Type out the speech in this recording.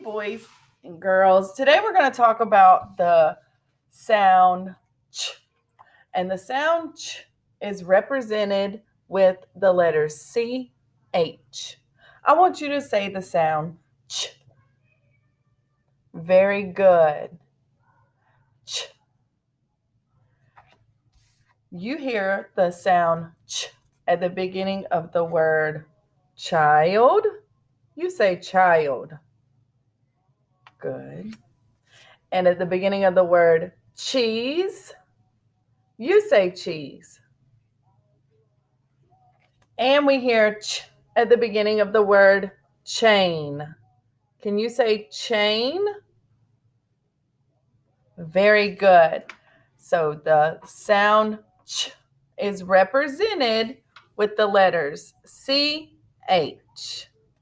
boys and girls. Today we're going to talk about the sound ch. And the sound ch is represented with the letters C, H. I want you to say the sound ch. Very good. Ch. You hear the sound ch at the beginning of the word child. You say child. Good. And at the beginning of the word cheese, you say cheese. And we hear ch at the beginning of the word chain. Can you say chain? Very good. So the sound ch is represented with the letters C, H.